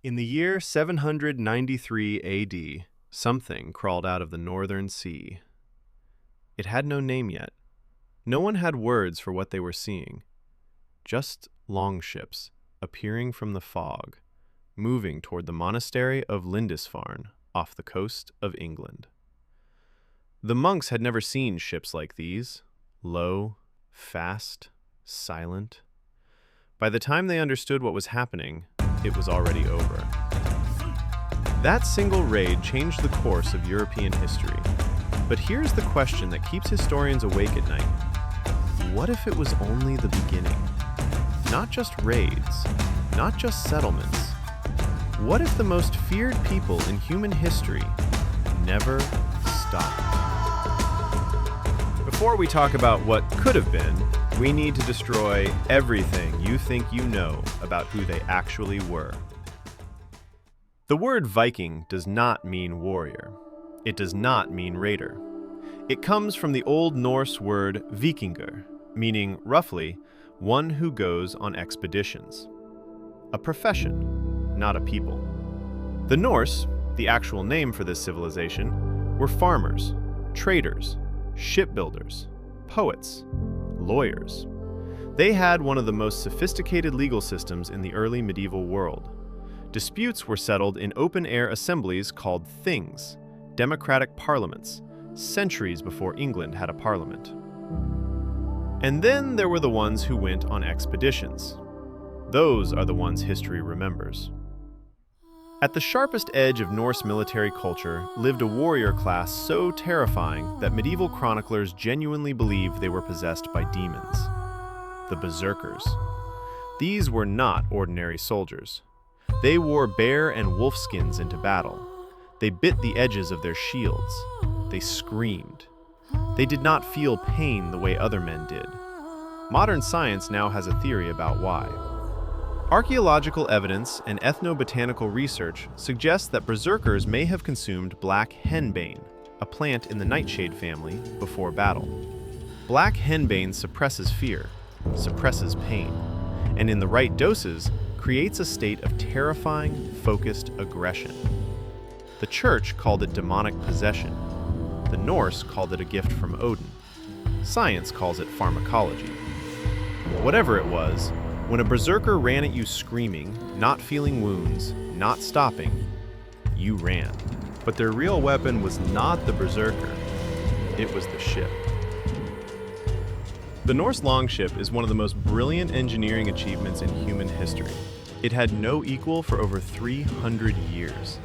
In the year 793 AD, something crawled out of the northern sea. It had no name yet. No one had words for what they were seeing. Just longships appearing from the fog, moving toward the monastery of Lindisfarne off the coast of England. The monks had never seen ships like these, low, fast, silent. By the time they understood what was happening, it was already over. That single raid changed the course of European history. But here's the question that keeps historians awake at night. What if it was only the beginning? Not just raids, not just settlements. What if the most feared people in human history never stopped? Before we talk about what could have been, we need to destroy everything you think you know about who they actually were. The word Viking does not mean warrior. It does not mean raider. It comes from the Old Norse word Vikingur, meaning, roughly, one who goes on expeditions. A profession, not a people. The Norse, the actual name for this civilization, were farmers, traders, shipbuilders, poets, lawyers. They had one of the most sophisticated legal systems in the early medieval world. Disputes were settled in open-air assemblies called things, democratic parliaments, centuries before England had a parliament. And then there were the ones who went on expeditions. Those are the ones history remembers. At the sharpest edge of Norse military culture lived a warrior class so terrifying that medieval chroniclers genuinely believed they were possessed by demons. The Berserkers. These were not ordinary soldiers. They wore bear and wolf skins into battle. They bit the edges of their shields. They screamed. They did not feel pain the way other men did. Modern science now has a theory about why. Archaeological evidence and ethnobotanical research suggests that berserkers may have consumed black henbane, a plant in the nightshade family, before battle. Black henbane suppresses fear, suppresses pain, and in the right doses, creates a state of terrifying, focused aggression. The Church called it demonic possession. The Norse called it a gift from Odin. Science calls it pharmacology. Whatever it was, when a berserker ran at you screaming, not feeling wounds, not stopping, you ran. But their real weapon was not the berserker. It was the ship. The Norse longship is one of the most brilliant engineering achievements in human history. It had no equal for over 300 years.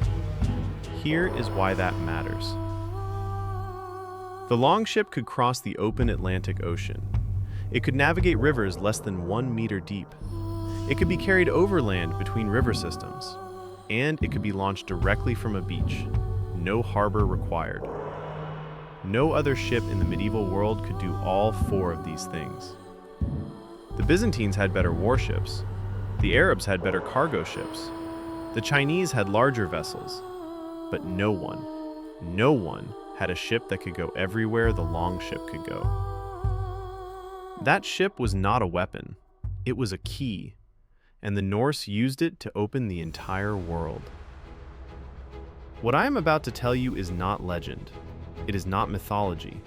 Here is why that matters. The longship could cross the open Atlantic Ocean. It could navigate rivers less than 1 meter deep. It could be carried overland between river systems. And it could be launched directly from a beach. No harbor required. No other ship in the medieval world could do all 4 of these things. The Byzantines had better warships. The Arabs had better cargo ships. The Chinese had larger vessels. But no one had a ship that could go everywhere the longship could go. That ship was not a weapon. It was a key, and the Norse used it to open the entire world. What I am about to tell you is not legend. It is not mythology.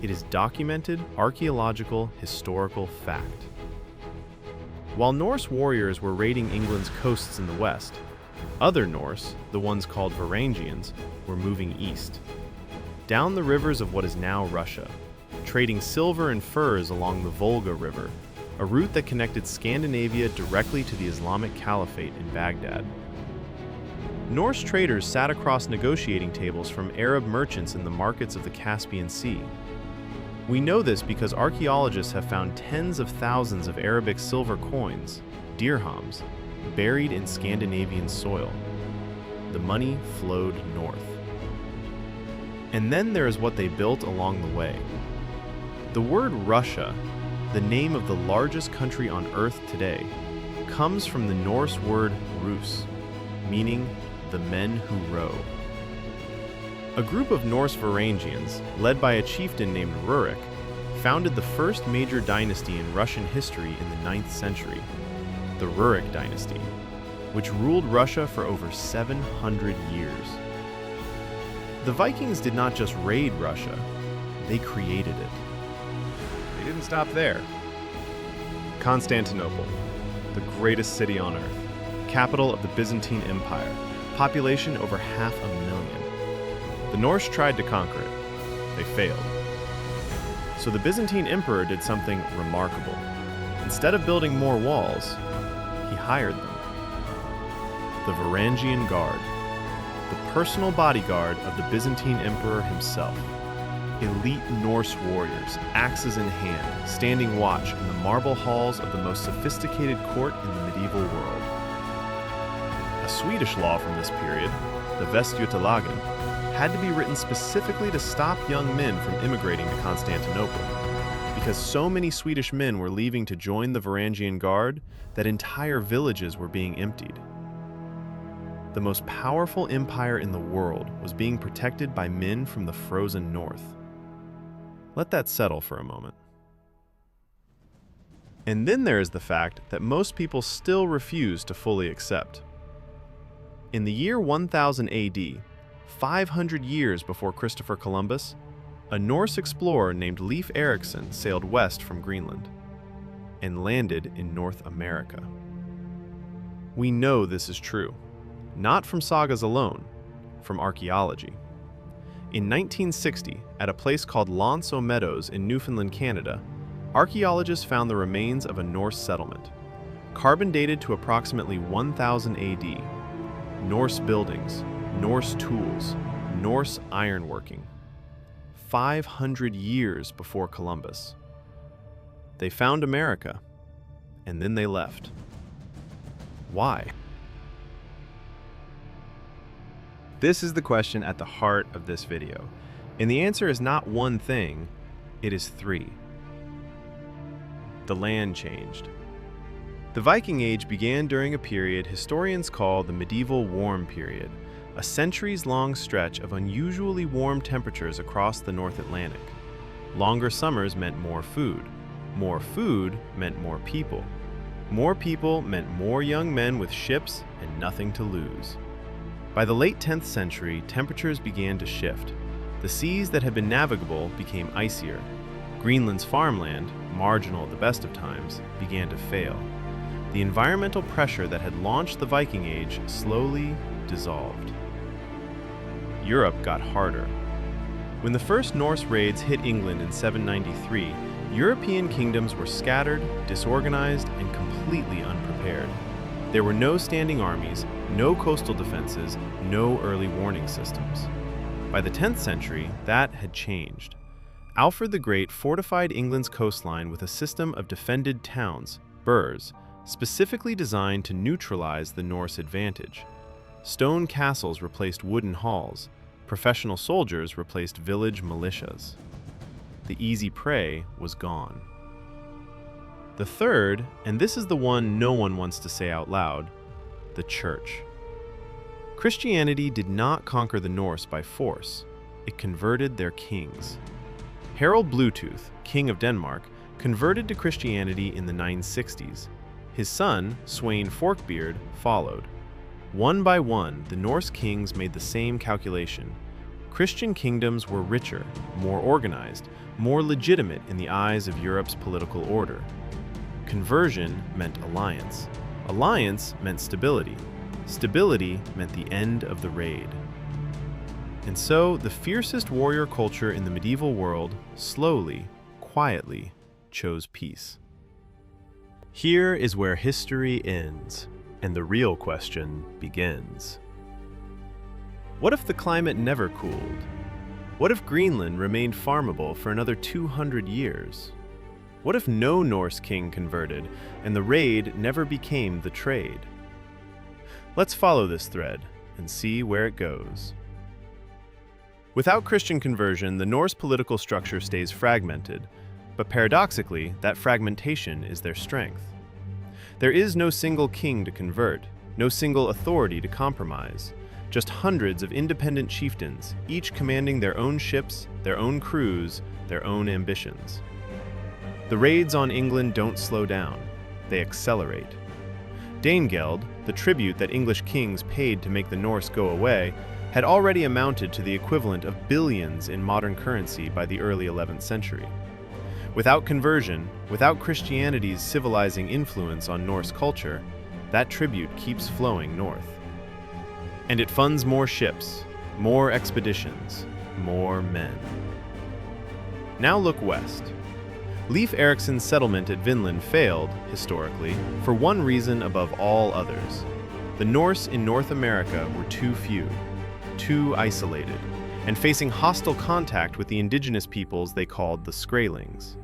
It is documented, archaeological, historical fact. While Norse warriors were raiding England's coasts in the west, other Norse, the ones called Varangians, were moving east, down the rivers of what is now Russia, trading silver and furs along the Volga River, a route that connected Scandinavia directly to the Islamic Caliphate in Baghdad. Norse traders sat across negotiating tables from Arab merchants in the markets of the Caspian Sea. We know this because archaeologists have found tens of thousands of Arabic silver coins, dirhams, buried in Scandinavian soil. The money flowed north. And then there is what they built along the way. The word Russia, the name of the largest country on Earth today, comes from the Norse word Rus, meaning the men who row. A group of Norse Varangians, led by a chieftain named Rurik, founded the first major dynasty in Russian history in the 9th century, the Rurik dynasty. which ruled Russia for over 700 years. The Vikings did not just raid Russia, they created it. They didn't stop there. Constantinople, the greatest city on earth, capital of the Byzantine Empire, population over 500,000. The Norse tried to conquer it. They failed. So the Byzantine Emperor did something remarkable. Instead of building more walls, he hired them. The Varangian Guard, the personal bodyguard of the Byzantine Emperor himself. Elite Norse warriors, axes in hand, standing watch in the marble halls of the most sophisticated court in the medieval world. A Swedish law from this period, the Västgötalagen, had to be written specifically to stop young men from immigrating to Constantinople. Because so many Swedish men were leaving to join the Varangian Guard that entire villages were being emptied. The most powerful empire in the world was being protected by men from the frozen north. Let that settle for a moment. And then there is the fact that most people still refuse to fully accept. In the year 1000 AD, 500 years before Christopher Columbus, a Norse explorer named Leif Eriksson sailed west from Greenland and landed in North America. We know this is true, not from sagas alone, from archaeology. In 1960, at a place called L'Anse aux Meadows in Newfoundland, Canada, archaeologists found the remains of a Norse settlement, carbon dated to approximately 1000 AD. Norse buildings, Norse tools, Norse ironworking. 500 years before Columbus. They found America, and then they left. Why? This is the question at the heart of this video, and the answer is not one thing, it is three. The land changed. The Viking Age began during a period historians call the medieval warm period, a centuries-long stretch of unusually warm temperatures across the North Atlantic. Longer summers meant more food. More food meant more people. More people meant more young men with ships and nothing to lose. By the late 10th century, temperatures began to shift. The seas that had been navigable became icier. Greenland's farmland, marginal at the best of times, began to fail. The environmental pressure that had launched the Viking Age slowly dissolved. Europe got harder. When the first Norse raids hit England in 793, European kingdoms were scattered, disorganized, and completely unprepared. There were no standing armies, no coastal defenses, no early warning systems. By the 10th century, that had changed. Alfred the Great fortified England's coastline with a system of defended towns, burhs, specifically designed to neutralize the Norse advantage. Stone castles replaced wooden halls. Professional soldiers replaced village militias. The easy prey was gone. The third, and this is the one no one wants to say out loud, the Church. Christianity did not conquer the Norse by force. It converted their kings. Harald Bluetooth, King of Denmark, converted to Christianity in the 960s. His son, Sweyn Forkbeard, followed. One by one, the Norse kings made the same calculation. Christian kingdoms were richer, more organized, more legitimate in the eyes of Europe's political order. Conversion meant alliance. Alliance meant stability. Stability meant the end of the raid. And so, the fiercest warrior culture in the medieval world slowly, quietly chose peace. Here is where history ends, and the real question begins. What if the climate never cooled? What if Greenland remained farmable for another 200 years? What if no Norse king converted, and the raid never became the trade? Let's follow this thread and see where it goes. Without Christian conversion, the Norse political structure stays fragmented, but paradoxically, that fragmentation is their strength. There is no single king to convert, no single authority to compromise, just hundreds of independent chieftains, each commanding their own ships, their own crews, their own ambitions. The raids on England don't slow down, they accelerate. Danegeld, the tribute that English kings paid to make the Norse go away, had already amounted to the equivalent of billions in modern currency by the early 11th century. Without conversion, without Christianity's civilizing influence on Norse culture, that tribute keeps flowing north. And it funds more ships, more expeditions, more men. Now look west. Leif Eriksson's settlement at Vinland failed, historically, for one reason above all others. The Norse in North America were too few, too isolated, and facing hostile contact with the indigenous peoples they called the Skraelings.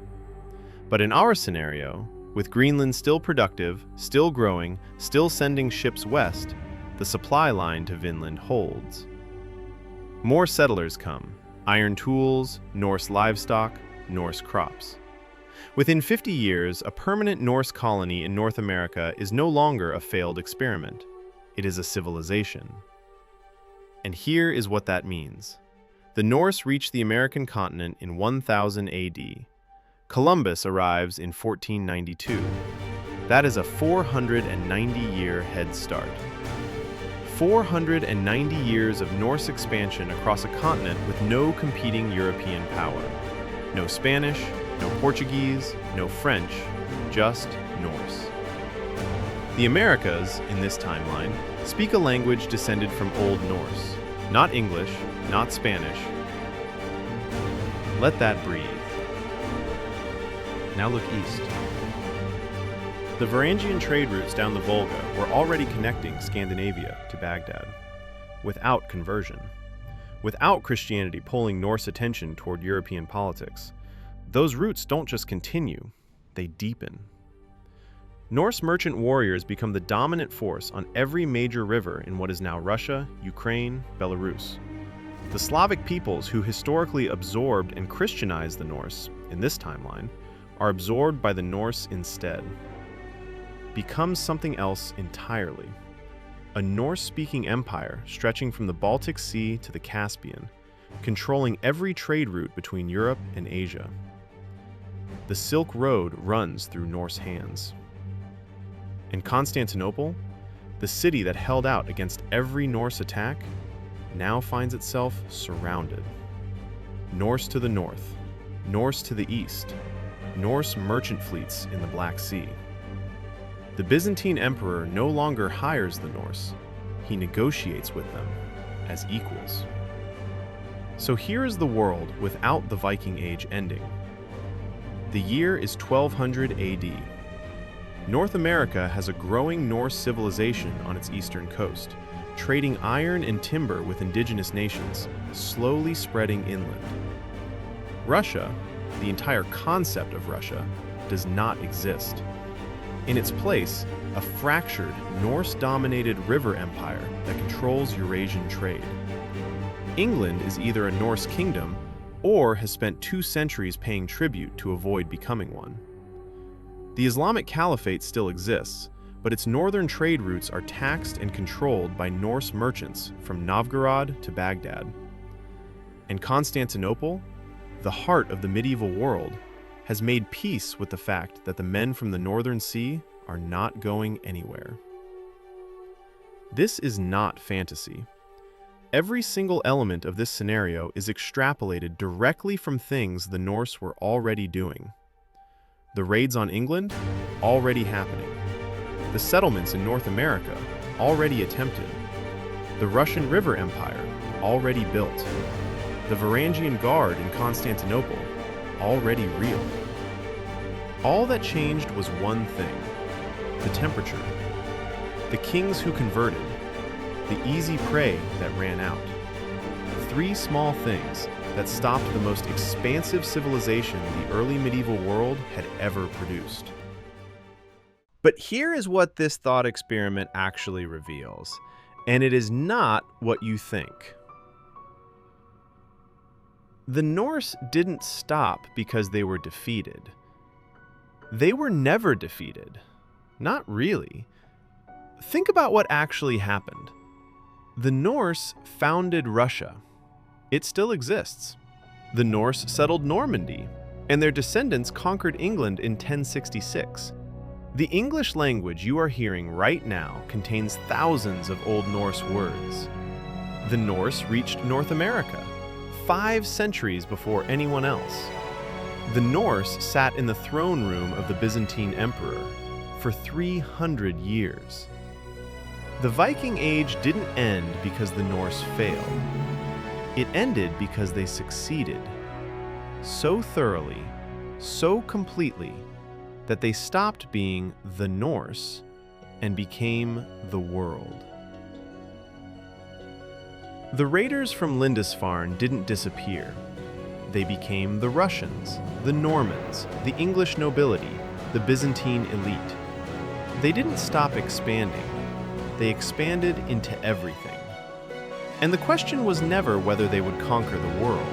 But in our scenario, with Greenland still productive, still growing, still sending ships west, the supply line to Vinland holds. More settlers come, iron tools, Norse livestock, Norse crops. Within 50 years, a permanent Norse colony in North America is no longer a failed experiment. It is a civilization. And here is what that means. The Norse reach the American continent in 1000 AD. Columbus arrives in 1492. That is a 490-year head start. 490 years of Norse expansion across a continent with no competing European power. No Spanish, no Portuguese, no French, just Norse. The Americas, in this timeline, speak a language descended from Old Norse. Not English, not Spanish. Let that breathe. Now look east. The Varangian trade routes down the Volga were already connecting Scandinavia to Baghdad, without conversion, without Christianity pulling Norse attention toward European politics. Those routes don't just continue, they deepen. Norse merchant warriors become the dominant force on every major river in what is now Russia, Ukraine, Belarus. The Slavic peoples who historically absorbed and Christianized the Norse, in this timeline, are absorbed by the Norse instead. Becomes something else entirely. A Norse-speaking empire stretching from the Baltic Sea to the Caspian, controlling every trade route between Europe and Asia. The Silk Road runs through Norse hands. And Constantinople, the city that held out against every Norse attack, now finds itself surrounded. Norse to the north, Norse to the east, Norse merchant fleets in the Black Sea. The Byzantine Emperor no longer hires the Norse, he negotiates with them as equals. So here is the world without the Viking Age ending. The year is 1200 AD. North America has a growing Norse civilization on its eastern coast, trading iron and timber with indigenous nations, slowly spreading inland. Russia, the entire concept of Russia, does not exist. In its place, a fractured, Norse-dominated river empire that controls Eurasian trade. England is either a Norse kingdom or has spent 2 centuries paying tribute to avoid becoming one. The Islamic Caliphate still exists, but its northern trade routes are taxed and controlled by Norse merchants from Novgorod to Baghdad. And Constantinople, the heart of the medieval world, has made peace with the fact that the men from the Northern Sea are not going anywhere. This is not fantasy. Every single element of this scenario is extrapolated directly from things the Norse were already doing. The raids on England, already happening. The settlements in North America, already attempted. The Russian River Empire, already built. The Varangian Guard in Constantinople, already real. All that changed was one thing: the temperature. The kings who converted, the easy prey that ran out. 3 small things that stopped the most expansive civilization the early medieval world had ever produced. But here is what this thought experiment actually reveals, and it is not what you think. The Norse didn't stop because they were defeated. They were never defeated. Not really. Think about what actually happened. The Norse founded Russia. It still exists. The Norse settled Normandy, and their descendants conquered England in 1066. The English language you are hearing right now contains thousands of Old Norse words. The Norse reached North America 5 centuries before anyone else. The Norse sat in the throne room of the Byzantine Emperor for 300 years. The Viking Age didn't end because the Norse failed. It ended because they succeeded so thoroughly, so completely, that they stopped being the Norse and became the world. The raiders from Lindisfarne didn't disappear. They became the Russians, the Normans, the English nobility, the Byzantine elite. They didn't stop expanding. They expanded into everything. And the question was never whether they would conquer the world.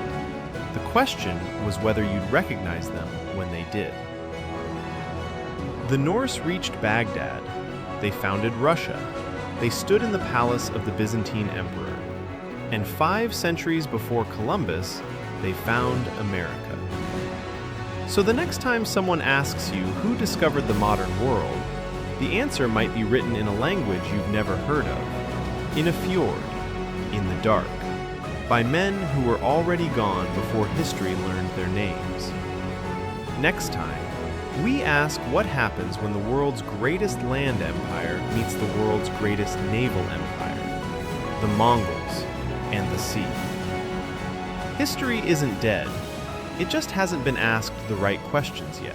The question was whether you'd recognize them when they did. The Norse reached Baghdad. They founded Russia. They stood in the palace of the Byzantine Emperor. And 5 centuries before Columbus, they found America. So the next time someone asks you who discovered the modern world, the answer might be written in a language you've never heard of, in a fjord, in the dark, by men who were already gone before history learned their names. Next time, we ask what happens when the world's greatest land empire meets the world's greatest naval empire, the Mongols and the sea. History isn't dead. It just hasn't been asked the right questions yet.